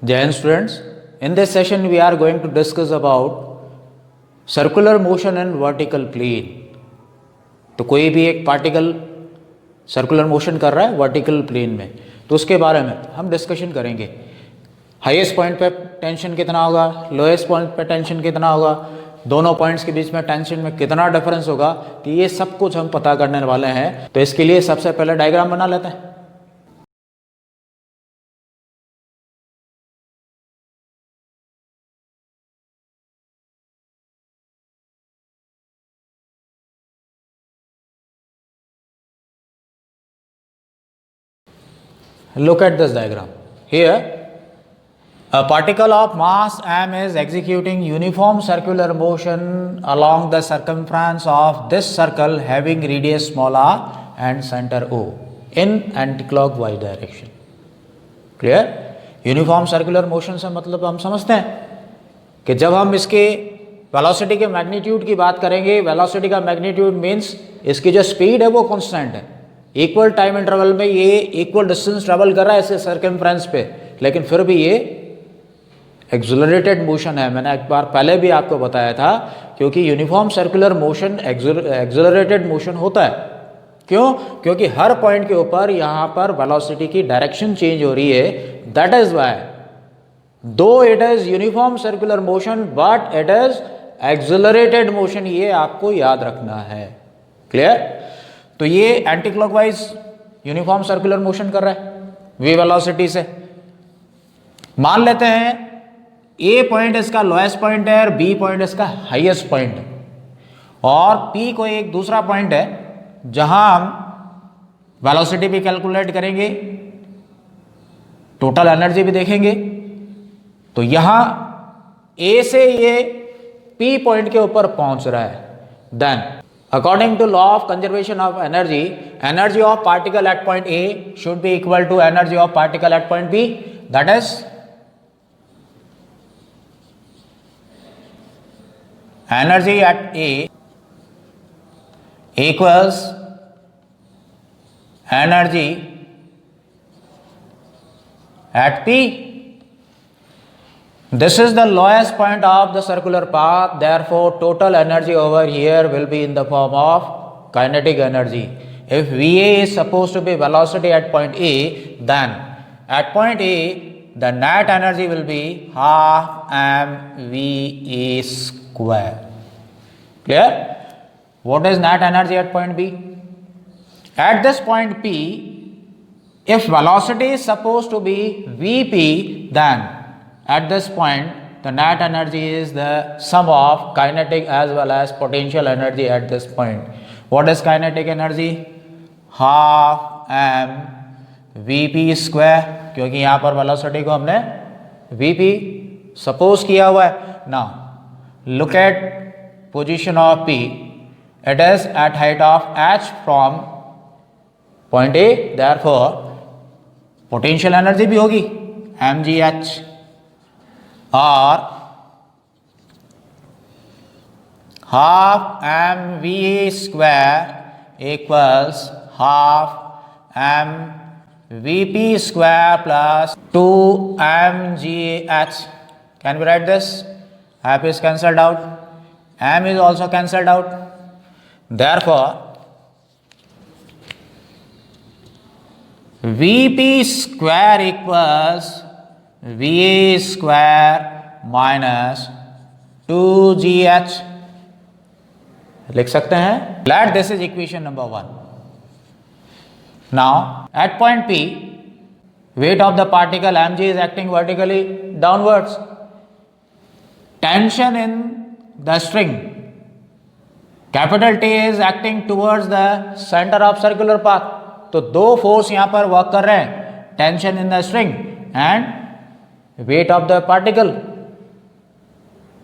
Jai Hind students, in this session we are going to discuss about circular motion and vertical plane. तो कोई भी एक particle circular motion कर रहा है वर्टिकल प्लेन में, तो उसके बारे में हम डिस्कशन करेंगे। हाईएस्ट पॉइंट पे टेंशन कितना होगा, लोएस्ट पॉइंट पे टेंशन कितना होगा, दोनों पॉइंट्स के बीच में टेंशन में कितना डिफरेंस होगा, तो ये सब कुछ हम पता करने वाले हैं। तो इसके लिए सबसे पहले डायग्राम बना लेते हैं। Look at this diagram. Here, a particle of mass m is executing uniform circular motion along the circumference of this circle having radius small r and center O in anticlockwise direction. Clear? Uniform circular motion से मतलब हम समझते हैं कि जब हम इसके velocity के मैग्नीट्यूड की बात करेंगे, वेलोसिटी का मैग्नीट्यूड मीन्स इसकी जो स्पीड है वो कांस्टेंट है, इक्वल टाइम इंटरवल में ये इक्वल डिस्टेंस ट्रेवल कर रहा है इसके सर्कमफ्रेंस पे, लेकिन फिर भी ये एक्सेलरेटेड मोशन है। मैंने एक बार पहले भी आपको बताया था, क्योंकि uniform circular motion accelerated motion होता है। क्यों? क्योंकि हर पॉइंट के ऊपर यहाँ पर वेलोसिटी की डायरेक्शन चेंज हो रही है। दैट इज वाई दो it is uniform circular motion but it is accelerated motion, ये आपको याद रखना है। क्लियर? तो ये anti clockwise uniform circular motion कर रहा है वी वेलोसिटी से। मान लेते हैं ए पॉइंट इसका लोएस्ट पॉइंट है और बी पॉइंट इसका हाईएस्ट पॉइंट है, और पी को एक दूसरा पॉइंट है जहां हम वेलोसिटी भी कैलकुलेट करेंगे, टोटल एनर्जी भी देखेंगे। तो यहां ए से ये पी पॉइंट के ऊपर पहुंच रहा है। Then according to law of conservation of energy, energy of particle at point A should be equal to energy of particle at point B. That is energy at A equals energy at P. This is the lowest point of the circular path, therefore total energy over here will be in the form of kinetic energy. If VA is supposed to be velocity at point A, then at point A the net energy will be half mVA square. Clear? What is net energy at point B? At this point P, if velocity is supposed to be Vp, then at this point the net energy is the sum of kinetic as well as potential energy at this point. What is kinetic energy? Half m Vp square, क्योंकि यहाँ पर velocity को हमने Vp suppose किया हुआ है। Now look at position of P, it is at height of h from point A, therefore potential energy भी होगी mgh, और half mVA square equals half mVp square plus 2 mgh. Can we write this? Half is cancelled out, m is also cancelled out, therefore Vp square equals VA square minus 2GH लिख सकते हैं। Let this is equation number 1. Now at point P, weight of the particle mg is acting vertically downwards. Tension in the string capital T is acting towards the center of circular path. तो दो force यहां पर work कर रहे हैं, tension in the string and weight of the particle.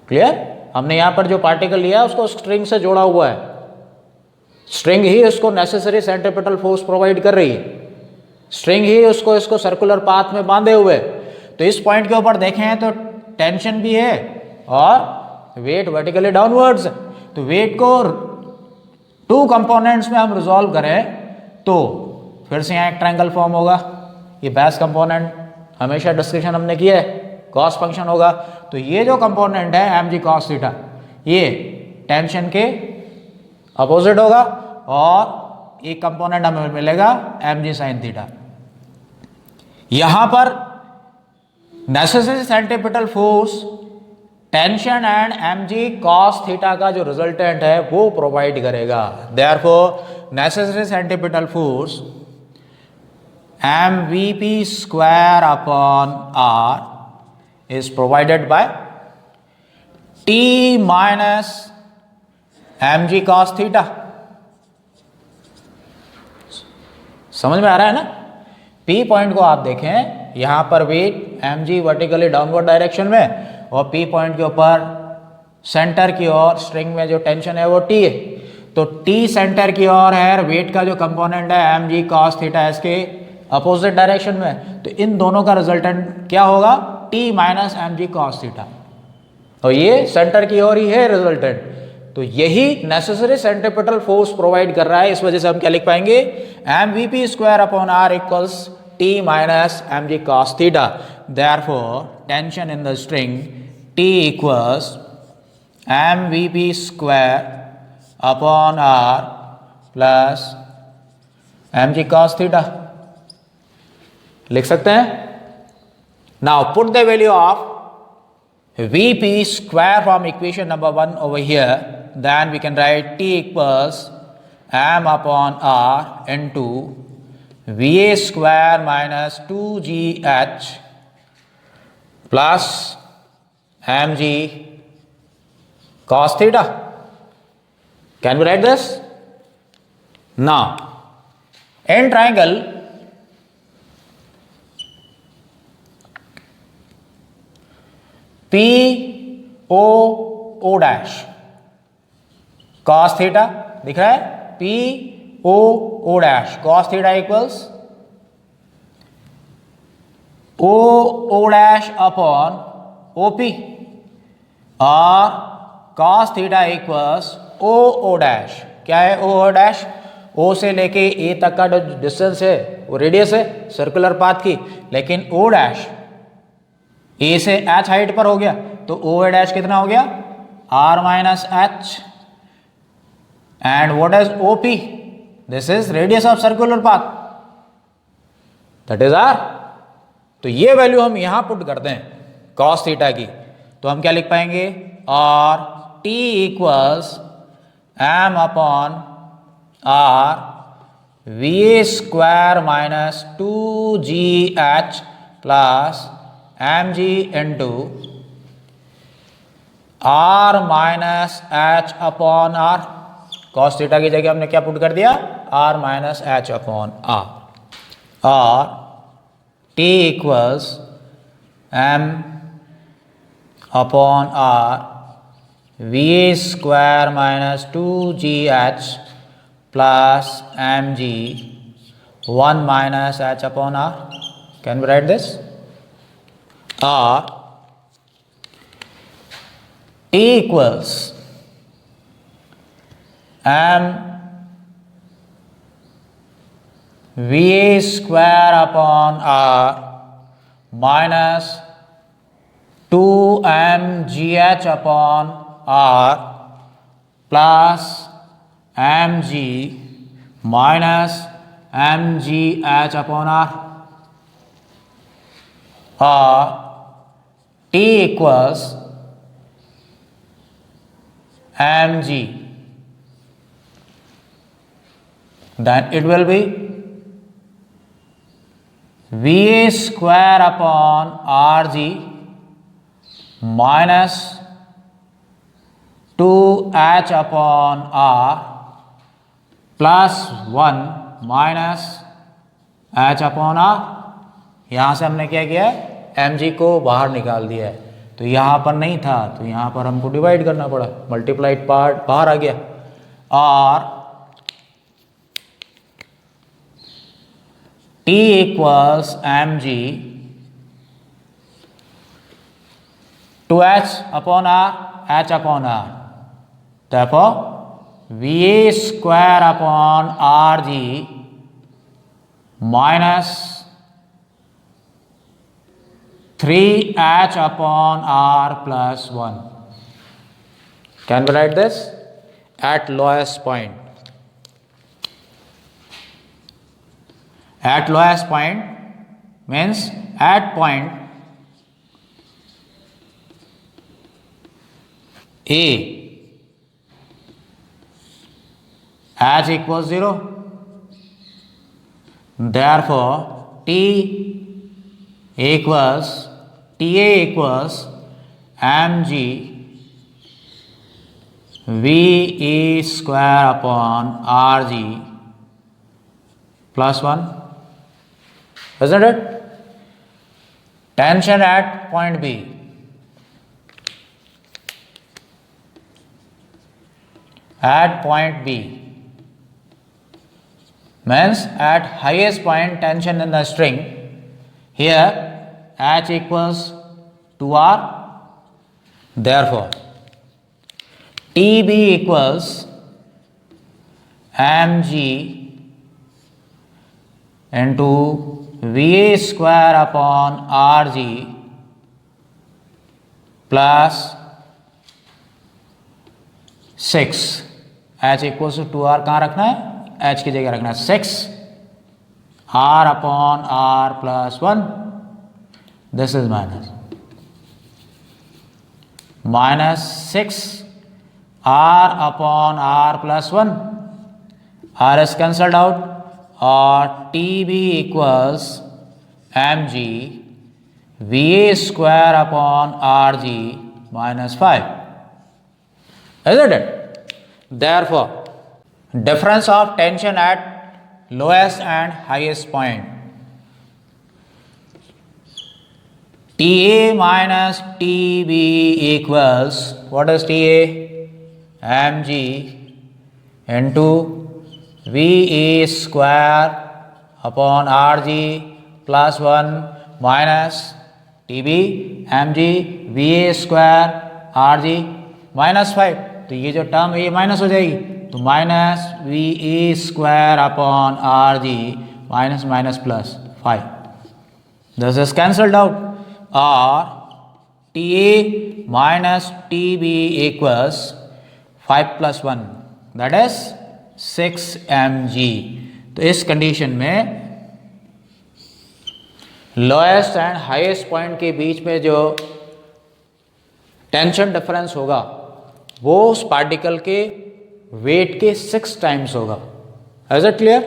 Clear? हमने यहां पर जो पार्टिकल लिया है उसको स्ट्रिंग से जोड़ा हुआ है, स्ट्रिंग ही उसको नेसेसरी सेंट्रीपिटल फोर्स प्रोवाइड कर रही है, स्ट्रिंग ही उसको इसको सर्कुलर पाथ में बांधे हुए। तो इस पॉइंट के ऊपर देखें तो टेंशन भी है और वेट वर्टिकली डाउनवर्ड्स। तो वेट को टू कंपोनेंट्स में हम रिजॉल्व करें तो फिर से यहाँ एक ट्रायंगल फॉर्म होगा। ये बेस कंपोनेंट हमेशा डिस्कशन हमने किया है, कॉस फंक्शन होगा। तो ये जो कंपोनेंट है एम जी कॉस थीटा, ये टेंशन के अपोजिट होगा और एक कंपोनेंट हमें मिलेगा एम जी साइन थीटा। यहां पर necessary centripetal force tension and M G cos theta का जो रिजल्टेंट है वो प्रोवाइड करेगा। Therefore necessary centripetal force M V P square upon R is provided by T minus M G cos theta. समझ में आ रहा है ना? पी पॉइंट को आप देखें, यहां पर weight M G vertically downward direction में और पी पॉइंट के ऊपर सेंटर की ओर स्ट्रिंग में जो टेंशन है वो टी है। तो टी सेंटर की ओर है, वेट का जो कंपोनेंट है एम जी कॉस थीटा इसके अपोजिट डायरेक्शन में। तो इन दोनों का रिजल्टेंट क्या होगा? T minus M G cos theta. और ये सेंटर की ओर ही है रिजल्टेंट। तो यही नेसेसरी सेंट्रीपिटल फोर्स प्रोवाइड कर रहा है। इस वजह से हम क्या लिख पाएंगे? M V P square upon R equals T minus M G cos theta. Therefore tension in the string T equals M V P square upon R plus M G cos theta लिख सकते हैं। Now put the value of Vp square from equation number 1 over here, then we can write T equals m upon r into Va square minus 2gh plus mg cos theta. Can we write this? Now, in triangle P O O dash cos theta दिख रहा है? P O O dash cos theta equals O O dash upon O P और cos theta equals O O dash. क्या है ओ O dash? ओ से लेके ए तक का जो डिस्टेंस है वो रेडियस है सर्कुलर पाथ की, लेकिन ओ डैश ए से एच हाइट पर हो गया। तो ओ ए डैश कितना हो गया? R minus H. And what is O P? This is radius of circular path, that is R. तो ये वैल्यू हम यहां पुट करते हैं कॉस थीटा की, तो हम क्या लिख पाएंगे? और T equals M upon R V A square minus 2gh plus mg into r minus H upon R. Cos theta की जगह हमने क्या पुट कर दिया? r minus H upon R. और t equals m upon R V A square minus 2gh plus mg 1 minus H upon R. Can we write this? or T equals m Va square upon r minus 2mgh upon r plus mg minus mgh upon r, or T equals mg, then it will be Va square upon rg minus 2h upon r plus 1 minus h upon r। यहां से हमने क्या किया है? mg को बाहर निकाल दिया है। तो यहां पर नहीं था तो यहां पर हमको डिवाइड करना पड़ा, मल्टीप्लाइड पार्ट बाहर आ गया। और T equals mg 2h upon r h upon r, therefore Va square upon rg minus 3h upon r plus 1. Can we write this? At lowest point. At lowest point means at point A h equals 0. Therefore, Ta equals mg V square upon Rg plus 1. Isn't it? Tension at point B. At point B means at highest point tension in the string. Here h equals 2r. Therefore, Tb equals mg into Va square upon Rg plus 6. h equals to 2r कहाँ रखना है? h की जगह रखना है 6 r upon r plus 1. This is minus 6 r upon r plus 1. r is cancelled out और Tb equals mg Va square upon Rg minus 5. Isn't it? Therefore, difference of tension at lowest and highest point. Ta minus Tb equals, what is Ta? mg into Va square upon Rg plus 1 minus Tb mg Va square Rg minus 5. तो ये जो term है ये minus हो जाएगी, तो minus Va square upon Rg minus minus plus 5. This is cancelled out और Ta minus Tb equals 5 plus 1 that is 6 mg. तो इस कंडीशन में लोएस्ट एंड हाईएस्ट पॉइंट के बीच में जो टेंशन डिफरेंस होगा वो उस पार्टिकल के वेट के 6 टाइम्स होगा. Is it clear?